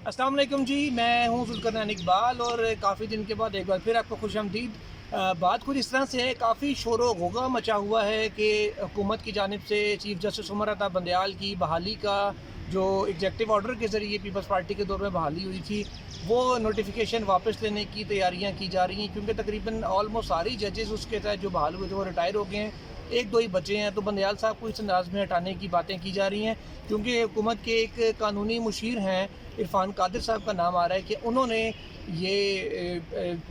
अस्सलाम वालेकुम जी, मैं हूँ ज़ुल्करनैन इकबाल और काफ़ी दिन के बाद एक बार फिर आपको खुशामदीद। बात कुछ इस तरह से है, काफ़ी शोर व गुगा मचा हुआ है कि हुकूमत की जानिब से चीफ़ जस्टिस उमर अता बंदयाल की बहाली का जो एग्जेक्टिव ऑर्डर के ज़रिए पीपल्स पार्टी के दौर में बहाली हुई थी, वो नोटिफिकेशन वापस लेने की तैयारियाँ की जा रही हैं, क्योंकि तकरीबन ऑलमोस्ट सारी जजेस उसके तहत जो बहाल हुए थे वो रिटायर हो गए हैं, एक दो ही बचे हैं। तो बंदयाल साहब को इस अंदाज में हटाने की बातें की जा रही हैं, क्योंकि हुकूमत के एक कानूनी मुशीर हैं इरफान कादिर साहब का नाम आ रहा है कि उन्होंने ये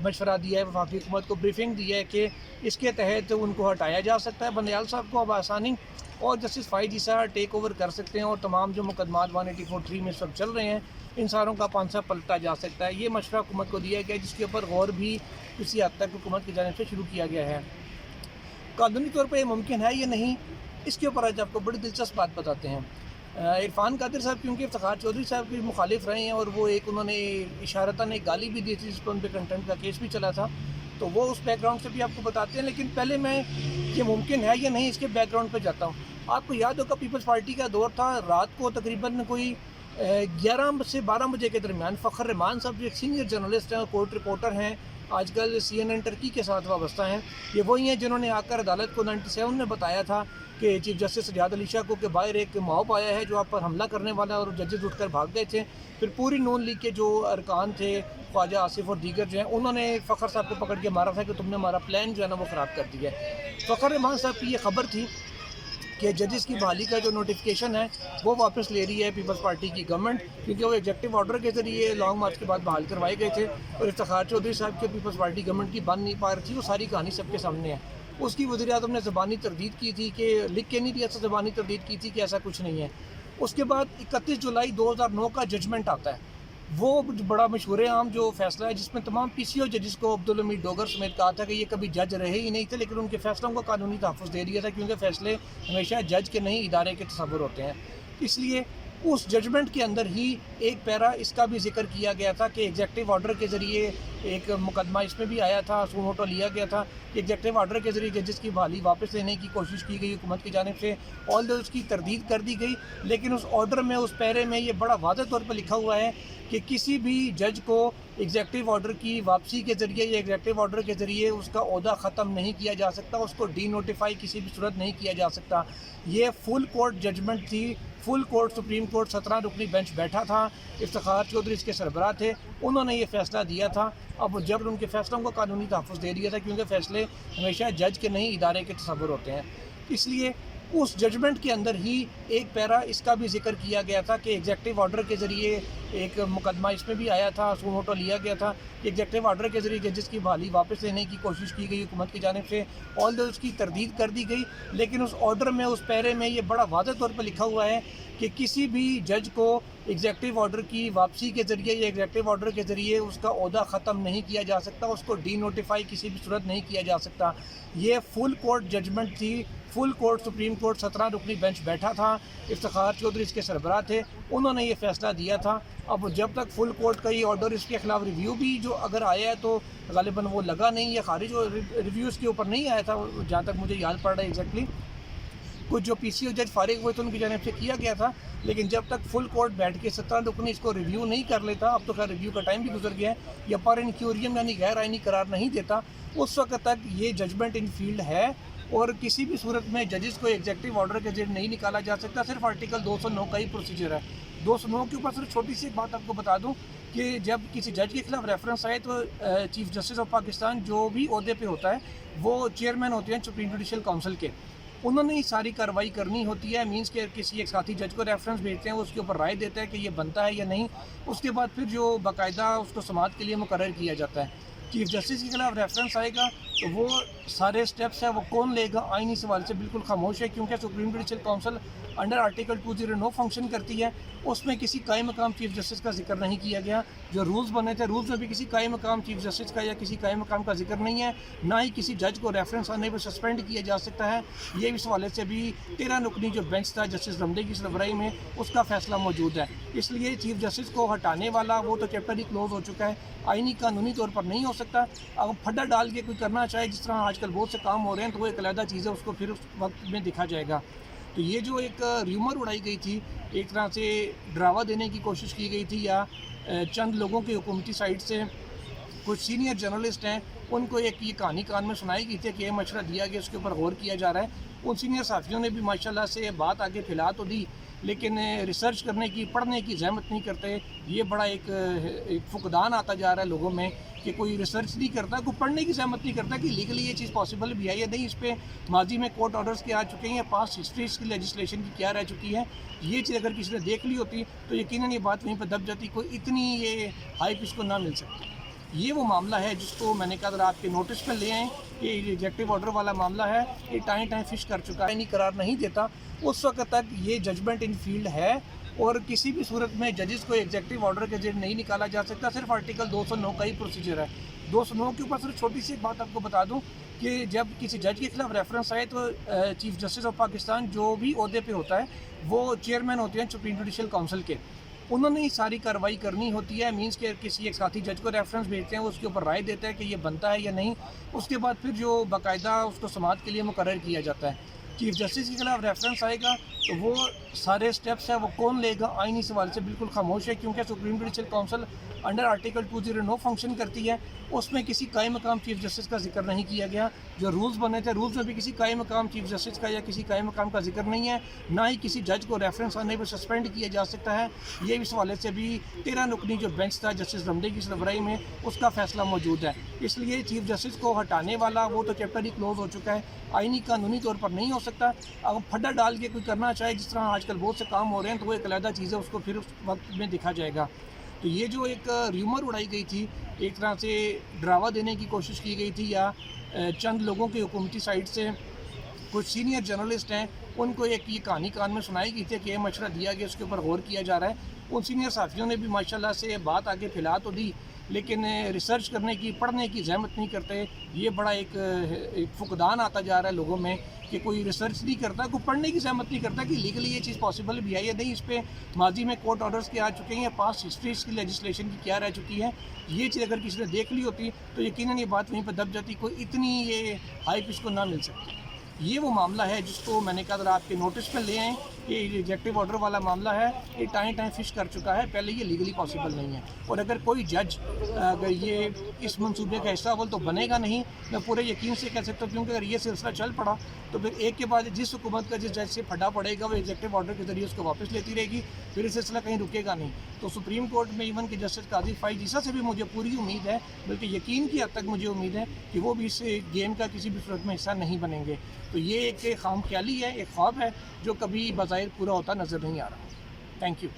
मशवरा दिया है, वफाकी हुकूमत को ब्रीफिंग दी है कि इसके तहत उनको हटाया जा सकता है। बंदयाल साहब को अब आसानी और जस्टिस फ़ाइज़ ईसा टेक ओवर कर सकते हैं और तमाम जो मुकदमात 184(3) में सब चल रहे हैं, इन सारों का पांसा पलटा जा सकता है। ये मशवरा हुकूमत को दिया गया है, जिसके ऊपर गौर भी किसी हद तक हुकूमत की जानिब से शुरू किया गया है। कानूनी तौर पर मुमकिन है या नहीं, इसके ऊपर आज आपको बड़ी दिलचस्प बात बताते हैं। इरफान कादिर साहब क्योंकि इफ्तिखार चौधरी साहब के मुखालिफ रहे हैं और वो एक उन्होंने इशारतन एक गाली भी दी थी, जिस पर उन पर कंटेंट का केस भी चला था, तो वो उस बैकग्राउंड से भी आपको बताते हैं। लेकिन पहले मैं ये मुमकिन है या नहीं इसके बैकग्राउंड पे जाता हूँ। आपको याद होगा पीपल्स पार्टी का दौर था, रात को तकरीबन कोई 11 से 12 बजे के दरमियान फ़खर रहमान साहब जो एक सीनियर जर्नलिस्ट हैं और कोर्ट रिपोर्टर हैं, आजकल CNN टर्की के साथ वाबस्ता हैं, ये वही हैं जिन्होंने आकर अदालत को 97 में बताया था कि चीफ जस्टिस सजाद अली शाह को के बाहर एक मॉब आया है जो आप पर हमला करने वाला है, और जजेस उठकर भाग गए थे। फिर पूरी नून लीग के जो अरकान थे, ख्वाजा आसिफ और दीगर जो हैं, उन्होंने फ़खर साहब को पकड़ के मारा था कि तुमने हमारा प्लान जो है ना वो ख़राब कर दिया है। फ़खर रहमान साहब की ये खबर थी कि जजेस की बहाली का जो नोटिफिकेशन है वो वापस ले रही है पीपल्स पार्टी की गवर्नमेंट, क्योंकि वो एग्जेक्टिव ऑर्डर के ज़रिए लॉन्ग मार्च के बाद बहाल करवाए गए थे और इफ्तिखार चौधरी साहब के पीपल्स पार्टी गवर्नमेंट की बन नहीं पा रही थी। वो सारी कहानी सबके सामने है। उसकी वज़ीर-ए-आज़म ने ज़बानी तरदीद की थी कि लिख के नहीं दिया था, ज़बानी तरदीद की थी कि ऐसा कुछ नहीं है। उसके बाद 31 जुलाई 2009 का जजमेंट आता है, वो बड़ा मशहूर आम जो फैसला है, जिसमें तमाम PCO जजेस को अब्दुल हमीद डोगर समेत कहा था कि ये कभी जज रहे ही नहीं थे, लेकिन उनके फैसलों को कानूनी तहफ़्फ़ुज़ दे दिया था, क्योंकि फ़ैसले हमेशा जज के नहीं इदारे के तसव्वुर होते हैं। इसलिए उस जजमेंट के अंदर ही एक पैरा इसका भी जिक्र किया गया था कि एग्जेक्टिव ऑर्डर के ज़रिए एक मुकदमा इसमें भी आया था, सुमोटो लिया गया था कि एग्जेक्टिव ऑर्डर के ज़रिए जजेस की बहाली वापस लेने की कोशिश की गई हुकूमत की जानिब से, ऑल दो उसकी तरदीद कर दी गई। लेकिन उस ऑर्डर में, उस पैरे में ये बड़ा वाज़ेह तौर पर लिखा हुआ है कि किसी भी जज को एग्जेक्टिव ऑर्डर की वापसी के ज़रिए या एग्जेक्टिव ऑर्डर के ज़रिए उसका ओहदा ख़त्म नहीं किया जा सकता, उसको डी नोटिफाई किसी भी सूरत नहीं किया जा सकता। ये फुल कोर्ट जजमेंट थी, फुल कोर्ट सुप्रीम कोर्ट 17 रुकनी बेंच बैठा था, इफ्तिखार चौधरी इसके सरबराह थे, उन्होंने ये फ़ैसला दिया था। अब जब उनके फ़ैसलों को कानूनी तहफ़्फ़ुज़ दे दिया था, क्योंकि फ़ैसले हमेशा जज के नहीं इदारे के तसव्वुर होते हैं। इसलिए उस जजमेंट के अंदर ही एक पैरा इसका भी जिक्र किया गया था कि एग्जेक्टिव ऑर्डर के ज़रिए एक मुकदमा इसमें भी आया था, सुमोटो लिया गया था कि एग्जेक्टिव ऑर्डर के ज़रिए जजेस की बहाली वापस लेने की कोशिश की गई हुकूमत की जानिब से, ऑल दो उसकी तरदीद कर दी गई। लेकिन उस ऑर्डर में, उस पैरे में ये बड़ा वाज़ेह तौर पर लिखा हुआ है कि किसी भी जज को एग्जेक्टिव ऑर्डर की वापसी के ज़रिए या एग्जेक्टिव ऑर्डर के ज़रिए उसका ओहदा ख़त्म नहीं किया जा सकता, उसको डी नोटिफाई किसी भी सूरत नहीं किया जा सकता। ये फुल कोर्ट जजमेंट थी, फुल कोर्ट सुप्रीम कोर्ट 17 रुकनी बेंच बैठा था, इफ्तिखार चौधरी इसके सरबराह थे, उन्होंने ये फ़ैसला दिया था। अब जब तक फुल कोर्ट का ये ऑर्डर, इसके ख़िलाफ़ रिव्यू भी जो अगर आया है तो ग़ालिबन वो लगा नहीं या खारिज, जो रिव्यू इसके ऊपर नहीं आया था जहाँ तक मुझे याद पड़ रहा है एग्जैक्टली। कुछ जो PCO जज फारिग हुए थे उनकी जानिब से किया गया था, लेकिन जब तक फुल कोर्ट बैठ के 17 रुकनी इसको रिव्यू नहीं कर लेता, अब तो खैर रिव्यू का टाइम भी गुजर गया है, या पर इनक्यूरियम यानी गैर आइनी करार नहीं देता, उस वक्त तक ये जजमेंट इन फील्ड है और किसी भी सूरत में जजेस को एग्जेक्टिव ऑर्डर के जरिए नहीं निकाला जा सकता। सिर्फ आर्टिकल 209 का ही प्रोसीजर है। 209 के ऊपर सिर्फ छोटी सी एक बात आपको बता दूं कि जब किसी जज के खिलाफ रेफरेंस आए तो चीफ जस्टिस ऑफ पाकिस्तान जो भी ओहदे पे होता है वो चेयरमैन होते हैं सुप्रीम जुडिशल काउंसिल के, उन्होंने ही सारी कार्रवाई करनी होती है। मींस के किसी एक साथी जज को रेफरेंस भेजते हैं, उसके ऊपर राय देता है कि ये बनता है या नहीं, उसके बाद फिर जो बाकायदा उसको समाअत के लिए मुकर्रर किया जाता है। चीफ जस्टिस के खिलाफ रेफरेंस आएगा तो वो सारे स्टेप्स हैं वो कौन लेगा, आइनी सवाल से बिल्कुल खामोश है, क्योंकि supreme judicial council under article 209 function करती है। उसमें किसी कायम मकाम चीफ जस्टिस का जिक्र नहीं किया गया। जो रूल्स बने थे, रूल्स में भी किसी कायम मकाम चीफ जस्टिस का या किसी कायम मकाम का जिक्र नहीं है, ना ही किसी जज को रेफरेंस आने पर सस्पेंड किया जा सकता है। ये इस हवाले से भी 13 रुकनी जो बेंच था जस्टिस रमदे की सरबराही में, उसका फैसला मौजूद है। इसलिए चीफ जस्टिस को हटाने वाला वो तो चैप्टर ही क्लोज हो चुका है, आइनी कानूनी तौर पर नहीं हो सकता। अगर फड्डा डाल के कोई करना चाहे, जिस तरह आजकल बहुत से काम हो रहे हैं, तो वो एक अलग चीज़ है, उसको फिर उस वक्त में दिखा जाएगा। तो ये जो एक र्यूमर उड़ाई गई थी ایک طرح سے ڈراوا دینے کی کوشش کی گئی تھی یا چند لوگوں کی حکومتی سائٹ سے کچھ سینئر جرنلسٹ ہیں ان کو ایک یہ کہانی کان میں سنائی گئی تھی کہ یہ مشورہ دیا گیا، اس کے اوپر غور کیا جا رہا ہے۔ ان سینئر صحافیوں نے بھی ماشاءاللہ سے بات آگے پھیلا تو دی، لیکن ریسرچ کرنے کی، پڑھنے کی زحمت نہیں کرتے۔ یہ بڑا ایک فقدان آتا جا رہا ہے لوگوں میں کہ کوئی ریسرچ نہیں کرتا، کوئی پڑھنے کی زحمت نہیں کرتا کہ لیگلی یہ چیز پاسبل بھی ہے یا نہیں۔ اس پہ ماضی میں کورٹ آرڈرز کے آ چکے ہیں، پاس ہسٹریز کی لیجسلیشن کی کیا رہ چکی ہے۔ یہ چیز اگر کسی نے دیکھ لی ہوتی تو یقیناً یہ بات وہیں پہ دب جاتی، کوئی اتنی یہ ہائپ اس کو نہ مل سکتی۔ یہ وہ معاملہ ہے جس کو میں نے کہا ذرا آپ کے نوٹس میں لے آئیں کہ یہ ایگزیکٹو آرڈر والا معاملہ ہے، یہ ٹائم فش کر چکا ہے، نہیں قرار نہیں دیتا اس وقت تک یہ ججمنٹ ان فیلڈ ہے، اور کسی بھی صورت میں ججز کو ایگزیکٹو آرڈر کے ذریعے نہیں نکالا جا سکتا۔ صرف آرٹیکل 209 کا ہی پروسیجر ہے۔ 209 کے اوپر صرف چھوٹی سی ایک بات آپ کو بتا دوں کہ جب کسی جج کے خلاف ریفرنس آئے تو چیف جسٹس آف پاکستان جو بھی عہدے پہ ہوتا ہے وہ چیئرمین ہوتے ہیں سپریم جوڈیشل کونسل کے، انہوں نے ہی ساری کارروائی کرنی ہوتی ہے۔ مینس کہ کسی ایک ساتھی جج کو ریفرنس بھیجتے ہیں، وہ اس کے اوپر رائے دیتا ہے کہ یہ بنتا ہے یا نہیں، اس کے بعد پھر جو باقاعدہ اس کو سماعت کے لیے مقرر کیا جاتا ہے۔ چیف جسٹس کے خلاف ریفرنس آئے گا تو وہ سارے سٹیپس ہیں وہ کون لے گا، آئینی سوال سے بالکل خاموش ہے، کیونکہ supreme judicial council under article 209 function کرتی ہے۔ اس میں کسی قائم مقام چیف جسٹس کا ذکر نہیں کیا گیا۔ جو رولز بنے تھے، رولز میں بھی کسی قائم مقام چیف جسٹس کا یا کسی قائم مقام کا ذکر نہیں ہے، نہ ہی کسی جج کو ریفرنس آنے پہ سسپینڈ کیا جا سکتا ہے۔ یہ اس حوالے سے بھی 13 رکنی جو بینچ تھا جسٹس رمدے کی سربراہی میں، اس کا فیصلہ موجود ہے۔ اس لیے چیف جسٹس کو ہٹانے والا وہ تو چیپٹر ہی کلوز ہو چکا ہے، آئینی قانونی طور پر نہیں ہو سکتا۔ اگر پھڈا ڈال کے کوئی کرنا چاہے، جس طرح آج کل بہت سے کام ہو رہے ہیں، تو وہ ایک علیحدہ چیز ہے، اس کو پھر اس وقت میں دیکھا جائے گا۔ تو یہ جو ایک ریومر اڑائی گئی تھی، ایک طرح سے ڈراوا دینے کی کوشش کی گئی تھی یا چند لوگوں کی حکومتی سائٹ سے کچھ سینئر جرنلسٹ ہیں ان کو ایک یہ کہانی کان میں سنائی گئی تھی کہ یہ مشورہ دیا گیا، اس کے اوپر غور کیا جا رہا ہے۔ ان سینئر صحافیوں نے بھی ماشاءاللہ سے بات آگے پھیلا تو دی، لیکن ریسرچ کرنے کی، پڑھنے کی زحمت نہیں کرتے۔ یہ بڑا ایک فقدان آتا جا رہا ہے لوگوں میں کہ کوئی ریسرچ نہیں کرتا، کوئی پڑھنے کی زحمت نہیں کرتا کہ لیگلی یہ چیز پاسبل بھی ہے یا نہیں۔ اس پہ ماضی میں کورٹ آرڈرز کے آ چکے ہیں، پاس ہسٹریز کی لیجسلیشن کی کیا رہ چکی ہے۔ یہ چیز اگر کسی نے دیکھ لی ہوتی تو یقیناً یہ بات وہیں پہ دب جاتی، کوئی اتنی یہ ہائپ اس کو نہ مل سکتی۔ یہ وہ معاملہ ہے جس کو میں نے کہا ذرا آپ کے نوٹس میں لے آئیں کہ یہ ایگزیکٹو آرڈر والا معاملہ ہے، یہ ٹائم فش کر چکا ہے، پہلے یہ لیگلی پاسبل نہیں ہے۔ اور اگر کوئی جج اگر یہ اس منصوبے کا حصہ اول تو بنے گا نہیں، میں پورے یقین سے کہہ سکتا ہوں، کیونکہ اگر یہ سلسلہ چل پڑا تو پھر ایک کے بعد جس حکومت کا جس جج سے پھڈا پڑے گا وہ ایگزیکٹو آرڈر کے ذریعے اس کو واپس لیتی رہے گی، پھر یہ سلسلہ کہیں رکے گا نہیں۔ تو سپریم کورٹ میں ایون کہ جسٹس قاضی فائز عیسیٰ سے بھی مجھے پوری امید ہے، بلکہ یقین کی حد تک مجھے امید ہے کہ وہ بھی اس گیم کا کسی بھی صورت میں حصہ نہیں بنیں گے۔ تو یہ ایک خام خیالی ہے، ایک خواب ہے جو کبھی بظاہر پورا ہوتا نظر نہیں آ رہا۔ Thank you.